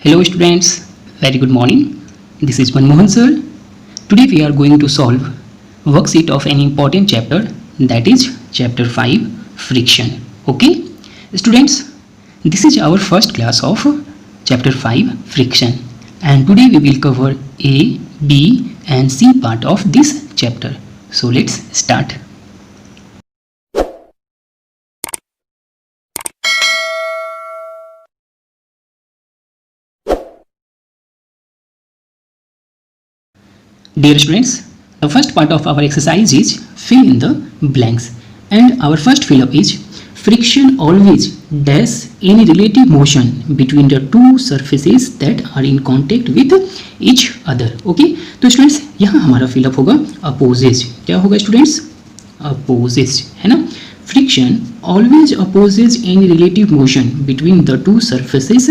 Hello students, very good morning. This is Manmohan sir. Today we are going to solve worksheet of an important chapter, that is chapter 5 friction. Okay students, this is our first class of chapter 5 friction and today we will cover A, B and C part of this chapter. So let's start. Dear students, the first part of our exercise is fill in the blanks and our first fill up is friction always dash any relative motion between the two surfaces that are in contact with each other. Okay, तो students यहाँ हमारा fill up होगा opposes. क्या होगा students? Opposes है ना. Friction always opposes any relative motion between the two surfaces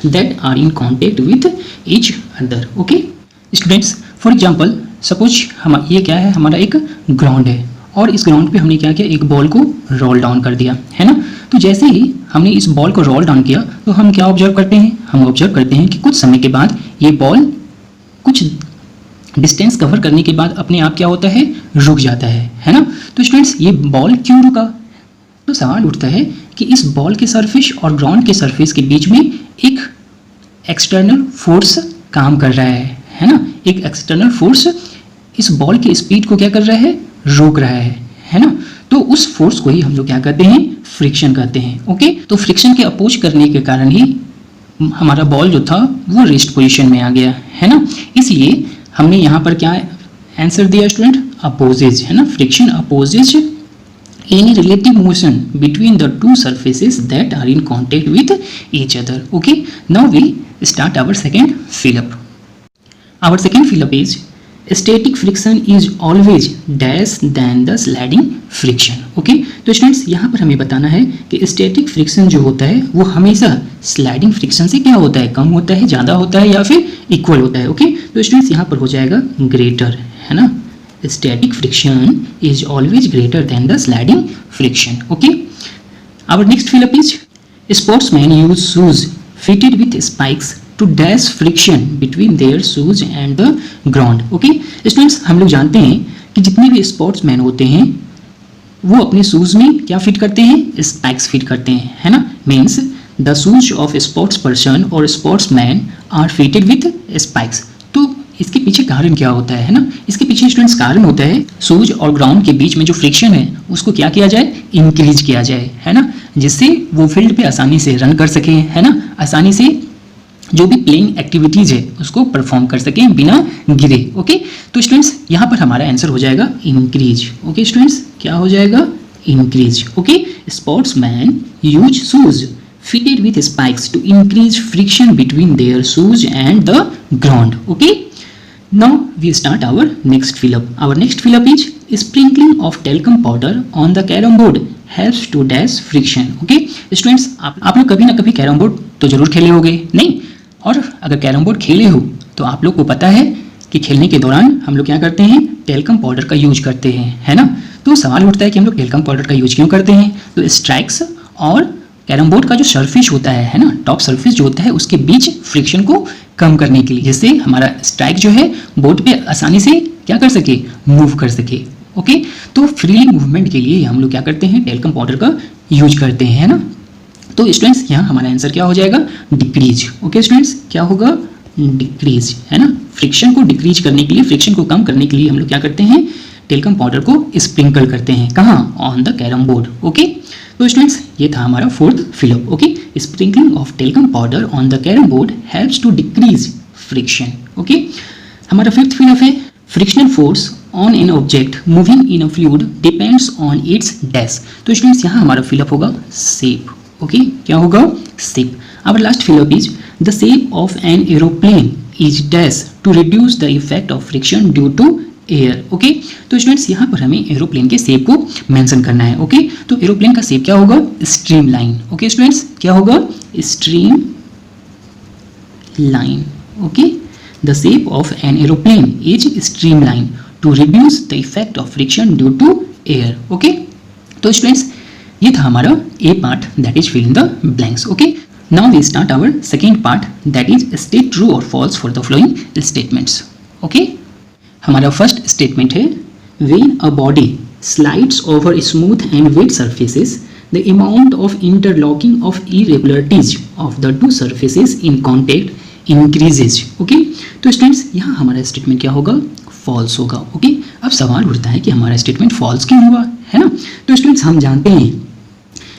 that are in contact with each other. Okay students, for example suppose हम ये क्या है, हमारा एक ग्राउंड है और इस ग्राउंड पे हमने क्या किया, एक बॉल को रोल डाउन कर दिया है ना. तो जैसे ही हमने इस बॉल को रोल डाउन किया तो हम क्या ऑब्जर्व करते हैं, हम ऑब्जर्व करते हैं कि कुछ समय के बाद ये बॉल कुछ डिस्टेंस कवर करने के बाद अपने आप क्या होता है, रुक जाता है ना. तो स्टूडेंट्स ये बॉल क्यों रुका? तो सवाल उठता है कि इस बॉल के सरफेस और ग्राउंड के सरफेस के बीच में एक एक्सटर्नल फोर्स काम कर रहा है ना. एक एक्सटर्नल फोर्स इस बॉल की स्पीड को क्या कर रहा है, रोक रहा है ना. तो उस फोर्स को ही हम लोग क्या कहते हैं, फ्रिक्शन कहते हैं. ओके, तो फ्रिक्शन के अपोज करने के कारण ही हमारा बॉल जो था वो रेस्ट पोजीशन में आ गया है ना. इसलिए हमने यहाँ पर क्या आंसर दिया स्टूडेंट, अपोजेज है ना. Friction opposes any relative motion between the two surfaces that are in contact with each other. Okay, now we start our second fill up. Our second fill-up is static friction is always dash than the sliding friction. Okay, तो students यहाँ पर हमें बताना है कि static friction जो होता है वो हमेशा स्लाइडिंग फ्रिक्शन से क्या होता है, कम होता है, ज़्यादा होता है या फिर इक्वल होता है. ओके, तो स्टूडेंट्स यहाँ पर हो जाएगा ग्रेटर है ना. Static friction is always greater than the sliding friction. Okay, our next fill up is sportsman use shoes fitted with spikes to dash friction between their shoes and the ground. Okay, students हम लोग जानते हैं कि जितने भी sportsman होते हैं वो अपने शूज में क्या फिट करते हैं, स्पाइक्स फिट करते हैं है ना. Means the shoes of sports person और sportsman are fitted with spikes. तो इसके पीछे कारण क्या होता है ना. इसके पीछे स्टूडेंट्स कारण होता है शूज और ग्राउंड के बीच में जो फ्रिक्शन है उसको क्या किया जाए, इंक्रीज किया जाए है ना, जिससे वो फील्ड पे आसानी से रन कर सके है ना, आसानी से जो भी प्लेइंग एक्टिविटीज है उसको परफॉर्म कर सके बिना गिरे. ओके, तो स्टूडेंट्स यहाँ पर हमारा आंसर हो जाएगा इंक्रीज. ओके स्टूडेंट्स, क्या हो जाएगा, increase. Okay, sportsman use shoes fitted with spikes to increase friction between their shoes and the ground. Okay, now we start our next fill-up. Our next fill-up is sprinkling of talcum powder on the carom board helps to dash friction. Okay students, आप लोग कभी ना कभी carrom board तो जरूर खेले होंगे नहीं, और अगर कैरम बोर्ड खेले हो तो आप लोग को पता है कि खेलने के दौरान हम लोग क्या करते हैं, टेलकम पाउडर का यूज करते हैं है ना. तो सवाल उठता है कि हम लोग टेलकम पाउडर का यूज क्यों करते हैं. तो स्ट्राइक्स और कैरम बोर्ड का जो सरफेस होता है ना, टॉप सरफेस जो होता है उसके बीच फ्रिक्शन को कम करने के लिए, जिससे हमारा स्ट्राइक जो है बोर्ड पे आसानी से क्या कर सके, मूव कर सके. ओके, तो फ्रीली मूवमेंट के लिए हम लोग क्या करते हैं, टेलकम पाउडर का यूज करते हैं है ना. तो स्टूडेंट्स यहाँ हमारा आंसर क्या हो जाएगा, डिक्रीज. ओके स्टूडेंट्स, क्या होगा, डिक्रीज है ना. फ्रिक्शन को डिक्रीज करने के लिए, फ्रिक्शन को कम करने के लिए हम लोग क्या करते हैं, टेलकम पाउडर को स्प्रिंकल करते हैं. कहाँ, on the carrom board. Okay, तो स्टूडेंट्स ये था हमारा fourth fill up. Okay, sprinkling of talcum powder on the carrom board helps to decrease friction. Okay, हमारा फिफ्थ फिलअप है frictional force on an object moving in a fluid depends on its dash. तो students यहाँ हमारा fill up होगा shape. Okay, क्या होगा, shape. Our last fill up is the shape of an aeroplane is dash to reduce the effect of friction due to air. Okay, तो students यहाँ पर हमें एरोप्लेन के शेप को मेंशन करना है. ओके, तो एरोप्लेन का शेप क्या होगा, स्ट्रीम लाइन. ओके स्टूडेंट्स, क्या होगा, streamline. Okay, the shape of an aeroplane is streamline to reduce the effect of friction due to air. Okay, तो स्टूडेंट्स ये था हमारा A part, that is fill in the blanks. Okay, Now we start our second part, that is state true or false for the following statements. Okay? हमारा first statement है, when a body slides over smooth and wet surfaces, the amount of interlocking of irregularities of the two surfaces in contact increases. Okay? तो students यहाँ हमारा statement क्या होगा? False होगा. Okay? अब सवाल उठता है कि हमारा स्टेटमेंट फॉल्स क्यों हुआ, है ना? तो स्टूडेंट्स हम जानते हैं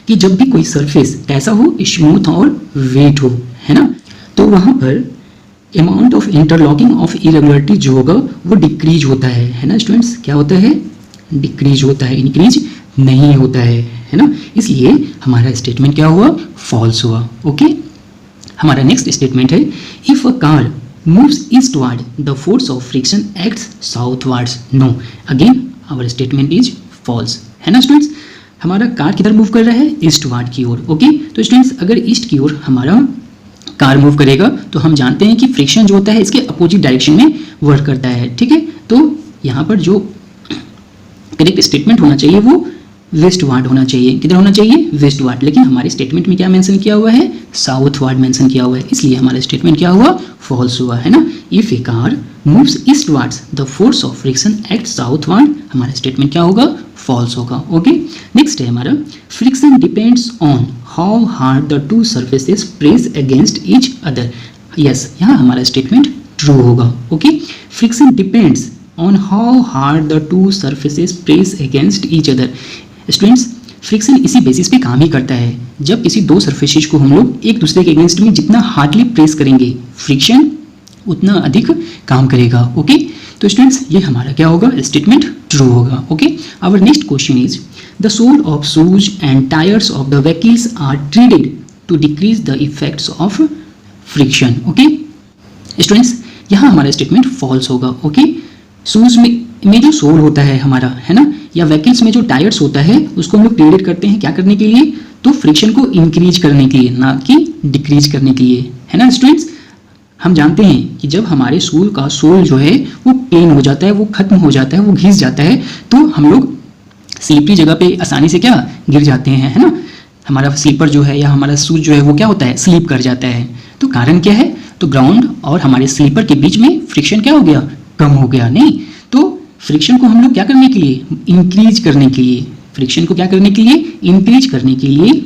कि जब भी कोई सरफेस कैसा हो, स्मूथ और वेट हो, है ना, तो वहाँ पर amount of interlocking of irregularity जो होगा वो डिक्रीज होता है ना स्टूडेंट्स? क्या होता है? डिक्रीज होता है, इंक्रीज नहीं होता है ना? इसलिए हमारा स्टेटमेंट क्या हुआ? फॉल्स हुआ. ओके? हमारा नेक्स्ट स्टेटमेंट है, if a car moves eastward the force of friction acts southwards. No, again our statement is false, है ना स्टूडेंट्स? हमारा कार किधर मूव कर रहा है? ईस्टवर्ड की ओर. ओके? तो स्टूडेंट्स अगर ईस्ट की ओर हमारा कार मूव करेगा तो हम जानते हैं कि फ्रिक्शन जो होता है इसके अपोजिट डायरेक्शन में वर्क करता है. ठीक है? तो यहाँ पर जो करेक्ट स्टेटमेंट होना चाहिए वो वेस्टवर्ड होना चाहिए. किधर होना चाहिए? वेस्टवर्ड. लेकिन हमारे स्टेटमेंट में क्या मेंशन किया हुआ है? साउथवर्ड मेंशन किया हुआ है. इसलिए हमारा स्टेटमेंट क्या हुआ? फॉल्स हुआ, है ना? If A car moves eastwards the force of friction act southward, हमारा स्टेटमेंट क्या होगा? फॉल्स होगा. ओके? नेक्स्ट है हमारा, friction depends on how hard the two surfaces press against each other. Yes, यहाँ हमारा स्टेटमेंट ट्रू होगा. Okay? Friction depends on how hard the two surfaces press against each other. Students friction इसी basis पे काम ही करता है. जब किसी दो सरफेसेस को हम लोग एक दूसरे के अगेंस्ट में जितना हार्डली प्रेस करेंगे फ्रिक्शन उतना अधिक काम करेगा. ओके? तो स्टूडेंट्स ये हमारा क्या होगा? स्टेटमेंट ट्रू होगा. Okay? Our next question is, the sole of shoes and tyres of the vehicles are treated to decrease the effects of friction. Okay students यहाँ हमारा स्टेटमेंट फॉल्स होगा. ओके? शूज में जो सोल होता है हमारा, है ना, या व्हीकल्स में जो टायर्स होता है उसको हम लोग ट्रीटेड करते हैं क्या करने के लिए? तो फ्रिक्शन को इंक्रीज करने के लिए, ना कि डिक्रीज करने के लिए, है ना स्टूडेंट्स? हम जानते हैं कि जब हमारे शूल का सोल जो है वो प्लेन हो जाता है, वो खत्म हो जाता है, वो घिस जाता है, तो हम लोग स्लिपरी जगह पे आसानी से क्या गिर जाते हैं, है ना? हमारा स्लीपर जो है या हमारा शूज जो है वो क्या होता है? स्लिप कर जाता है. तो कारण क्या है? तो ग्राउंड और हमारे स्लीपर के बीच में फ्रिक्शन क्या हो गया? कम हो गया. नहीं, तो फ्रिक्शन को हम लोग क्या करने के लिए? इंक्रीज करने के लिए. फ्रिक्शन को क्या करने के लिए? इंक्रीज करने के लिए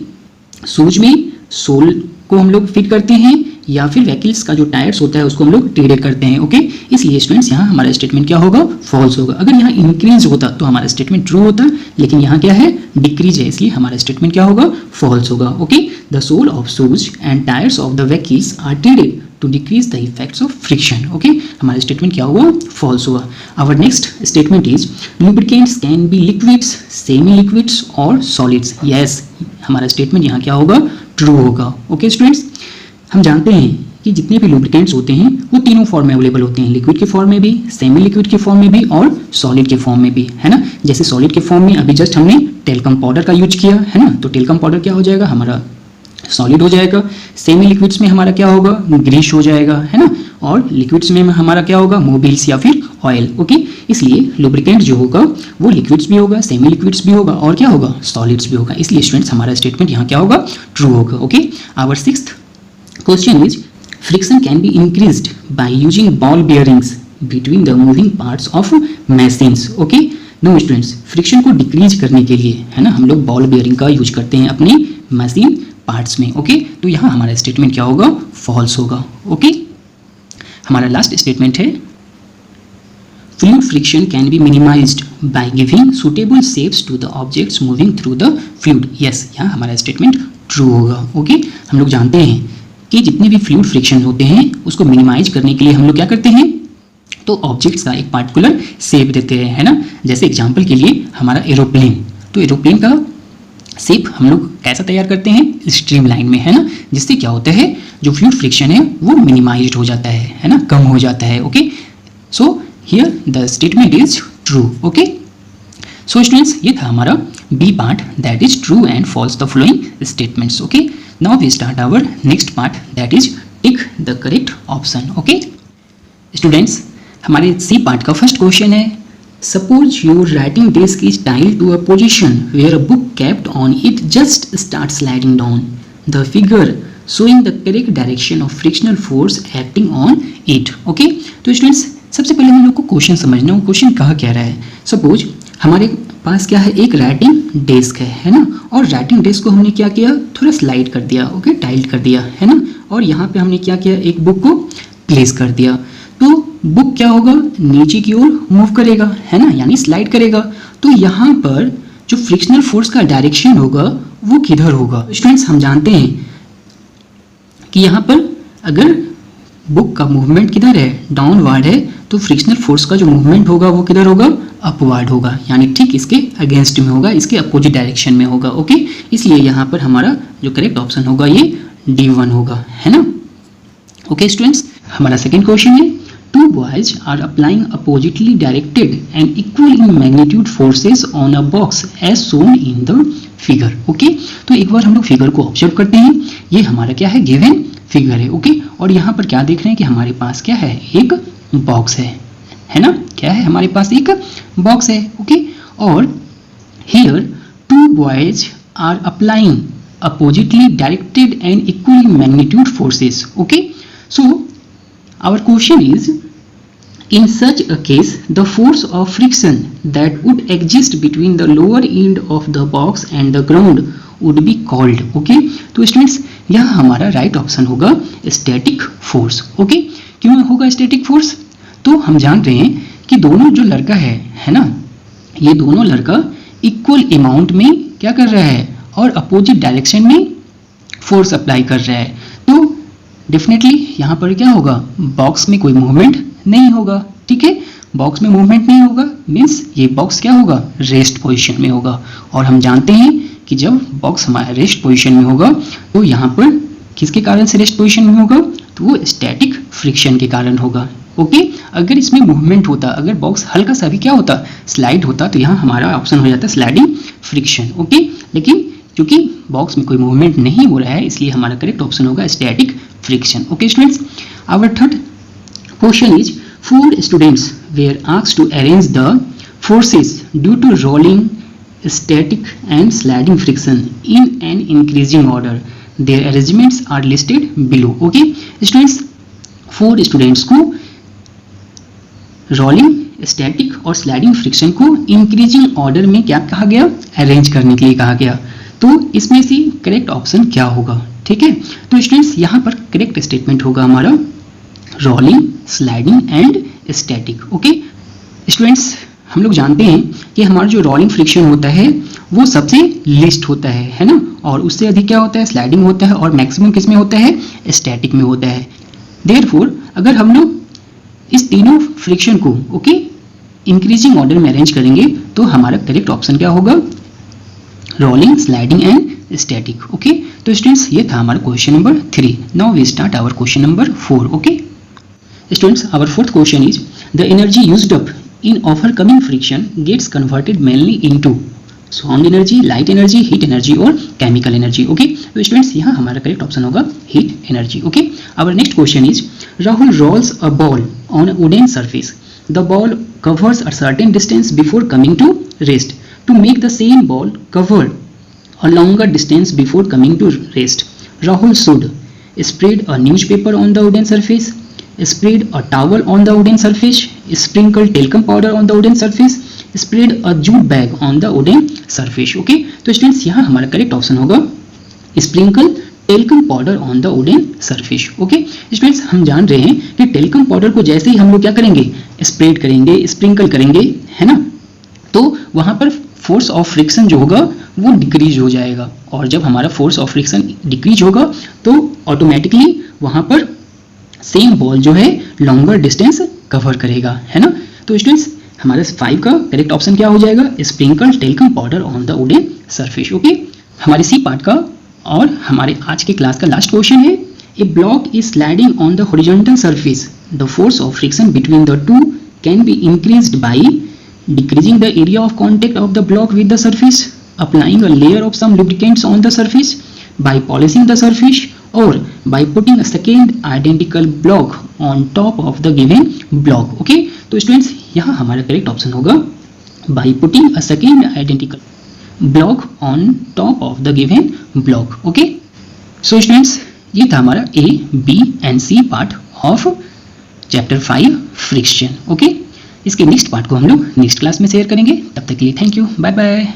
शूज में सोल को हम लोग फिट करते हैं या फिर व्हीकल्स का जो टायर्स होता है उसको हम लोग ट्रीटेड करते हैं. ओके? इसलिए स्टूडेंट्स यहाँ हमारा स्टेटमेंट क्या होगा? फॉल्स होगा. अगर यहाँ इंक्रीज होता तो हमारा स्टेटमेंट ट्रू होता, लेकिन यहाँ क्या है? डिक्रीज है, इसलिए हमारा स्टेटमेंट क्या होगा? फॉल्स होगा. Okay? The sole of shoes and tyres of the vehicles are treated to decrease the effects of friction. Okay? हमारा स्टेटमेंट क्या हुआ? फॉल्स हुआ. Our next statement is, lubricants can be liquids, semi liquids और solids. Yes, हमारा statement यहाँ क्या होगा? True होगा. ओके स्टूडेंट्स, हम जानते हैं कि जितने भी लुब्रिकेंट्स होते हैं वो तीनों फॉर्म में अवेलेबल होते हैं, लिक्विड के फॉर्म में भी, सेमी लिक्विड के फॉर्म में भी और सॉलिड के फॉर्म में भी, है ना? जैसे सॉलिड के फॉर्म में अभी जस्ट हमने टेल्कम पाउडर का यूज किया, है ना, तो टेल्कम पाउडर क्या हो जाएगा? हमारा सॉलिड हो जाएगा. सेमी लिक्विड्स में हमारा क्या होगा? ग्रीस हो जाएगा, है ना, और लिक्विड्स में हमारा क्या होगा? मोबिल्स या फिर ऑयल. ओके? इसलिए लुब्रिकेंट जो होगा वो लिक्विड्स भी होगा, सेमी लिक्विड्स भी होगा और क्या होगा? सॉलिड्स भी होगा. इसलिए स्टूडेंट्स हमारा स्टेटमेंट यहाँ क्या होगा? ट्रू होगा. Okay? Our sixth question is, friction can be increased by using ball bearings between the moving parts of machines. Okay? No students, friction को डिक्रीज करने के लिए, है ना, हम लोग बॉल बेयरिंग का यूज करते हैं अपनी मशीन पार्ट्स में. ओके? तो यहाँ हमारा स्टेटमेंट क्या होगा? फॉल्स होगा. ओके? हमारा लास्ट स्टेटमेंट है, fluid friction can be minimized by giving suitable shapes to the objects moving through the fluid. Yes, यहाँ हमारा स्टेटमेंट ट्रू होगा. ओके? हम लोग जानते हैं कि जितने भी फ्लूइड फ्रिक्शन होते हैं उसको मिनिमाइज करने के लिए हम लोग क्या करते हैं? तो ऑब्जेक्ट्स का एक पार्टिकुलर शेप देते हैं, है ना? जैसे एग्जांपल के लिए हमारा एरोप्लेन, तो एरोप्लेन का शेप हम लोग कैसा तैयार करते हैं? स्ट्रीम लाइन में, है ना, जिससे क्या होता है? जो फ्लूइड फ्रिक्शन है वो मिनिमाइज्ड हो जाता है ना, कम हो जाता है. Okay? So here the statement is true. Okay? So students ये था हमारा B part, that is true and false the following statements. Okay? Now we start our next part, that is tick the correct option. Okay students, हमारे C part का first question है, suppose your writing desk is tiled to a position where a book kept on it just starts sliding down. The figure showing the correct direction of frictional force acting on it. Okay, तो students सबसे पहले हम लोग को question समझना है, question कहा क्या रहा है। सपोज हमारे पास क्या है, एक राइटिंग डेस्क है ना, और राइटिंग डेस्क को हमने क्या किया, थोड़ा स्लाइड कर दिया, ओके, टाइल्ट कर दिया है ना, और यहाँ पे हमने क्या किया, एक बुक को प्लेस कर दिया। तो बुक क्या होगा, नीचे की ओर मूव करेगा, है ना, यानी स्लाइड करेगा। तो यहाँ पर जो फ्रिक्शनल फोर्स का डायरेक्शन होगा वो किधर होगा। स्टूडेंट्स हम जानते हैं कि यहाँ पर अगर बुक का मूवमेंट किधर है, डाउनवर्ड है, तो फ्रिक्शनल फोर्स का जो मूवमेंट होगा वो किधर होगा, अपवर्ड होगा, यानी ठीक इसके अगेंस्ट में होगा, इसके अपोजिट डायरेक्शन में होगा। ओके, इसलिए यहाँ पर हमारा जो करेक्ट ऑप्शन होगा ये D1 होगा, है ना। ओके स्टूडेंट्स, हमारा सेकेंड क्वेश्चन है, two boys are applying oppositely directed and equal in magnitude forces on a box as shown in the figure. Okay, तो एक बार हम लोग फिगर को ऑब्जर्व करते हैं। ये हमारा क्या है, गिवन फिगर है। ओके, और यहाँ पर क्या देख रहे हैं कि हमारे पास क्या है, एक बॉक्स है ना, क्या है, हमारे पास एक बॉक्स है। ओके, और here two boys are applying oppositely directed and equal in magnitude forces. Okay, so our question is, in such a case the force of friction that would exist between the lower end of the box and the ground would be called. Okay, तो students यह हमारा right option होगा static force. Okay, क्यों होगा static force, तो हम जान रहे हैं कि दोनों जो लड़का है ना, ये दोनों लड़का इक्वल अमाउंट में क्या कर रहा है और अपोजिट डायरेक्शन में फोर्स अप्लाई कर रहा है। तो डेफिनेटली यहाँ पर क्या होगा, बॉक्स में कोई मूवमेंट नहीं होगा। ठीक है, बॉक्स में मूवमेंट नहीं होगा मीन्स ये बॉक्स क्या होगा, रेस्ट पोजीशन में होगा। और हम जानते हैं कि जब बॉक्स हमारा रेस्ट पोजीशन में होगा तो यहाँ पर किसके कारण से रेस्ट पोजीशन में होगा, तो वो स्टैटिक फ्रिक्शन के कारण होगा। ओके, अगर इसमें मूवमेंट होता, अगर बॉक्स हल्का सा भी क्या होता, स्लाइड होता, तो यहाँ हमारा ऑप्शन हो जाता स्लाइडिंग फ्रिक्शन। ओके, लेकिन क्योंकि बॉक्स में कोई मूवमेंट नहीं हो रहा है इसलिए हमारा करेक्ट ऑप्शन होगा static friction. Okay students, our third question is, 4 students were asked to arrange the forces due to rolling, static and sliding friction in an increasing order. Their arrangements are listed below. Okay students, 4 students को rolling, static और sliding friction को increasing order में क्या कहा गया, arrange करने के लिए कहा गया। तो इसमें से करेक्ट ऑप्शन क्या होगा। ठीक है, तो स्टूडेंट्स यहाँ पर करेक्ट स्टेटमेंट होगा हमारा rolling, sliding and static. Okay students, हम लोग जानते हैं कि हमारा जो रोलिंग फ्रिक्शन होता है वो सबसे लिस्ट होता है ना, और उससे अधिक क्या होता है, स्लाइडिंग होता है, और मैक्सिमम किस में होता है, स्टैटिक में होता है। देयरफॉर अगर हम लोग इस तीनों फ्रिक्शन को ओके इंक्रीजिंग ऑर्डर में अरेंज करेंगे तो हमारा करेक्ट ऑप्शन क्या होगा, rolling, sliding and static. Okay, तो स्टूडेंट्स ये था हमारा question number 3। Now we start our question number 4। ओके students, our fourth question is, the energy used up in overcoming friction gets converted mainly into sound energy, light energy, heat energy और chemical energy. Okay, तो students यहाँ हमारा correct option होगा heat energy. Okay, our next question is, Rahul rolls a ball on a wooden surface. The ball covers a certain distance before coming to rest. To make the same ball cover a longer distance before coming to rest, Rahul should spread a newspaper on the wooden surface, spread a towel on the wooden surface, sprinkle talcum powder on the wooden surface, spread a jute bag on the wooden surface. Okay, तो students यहाँ हमारा correct option होगा sprinkle talcum powder on the wooden surface. Okay students, हम जान रहे हैं कि talcum powder को जैसे ही हम लोग क्या करेंगे, स्प्रेड करेंगे, स्प्रिंकल करेंगे, है ना, तो वहाँ पर फोर्स ऑफ फ्रिक्शन जो होगा वो डिक्रीज हो जाएगा, और जब हमारा फोर्स ऑफ फ्रिक्शन डिक्रीज होगा तो ऑटोमेटिकली वहाँ पर सेम बॉल जो है लॉन्गर डिस्टेंस कवर करेगा, है ना। तो स्टूडेंट्स हमारे 5 का करेक्ट ऑप्शन क्या हो जाएगा, sprinkle talcum powder on the wooden surface. Okay, हमारे सी पार्ट का और हमारे आज के क्लास का लास्ट क्वेश्चन है, a block is sliding on the horizontal surface, the force of friction between the two can be increased by decreasing the area of contact of the block with the surface, applying a layer of some lubricants on the surface, by polishing the surface, or by putting a second identical block on top of the given block. Okay, तो students यहाँ हमारा correct option होगा by putting a second identical block on top of the given block. Okay, so students ये था हमारा A, B and C part of chapter 5 friction. Okay, इसके next part को हम लोग नेक्स्ट क्लास में शेयर करेंगे। तब तक के लिए थैंक यू, बाय बाय।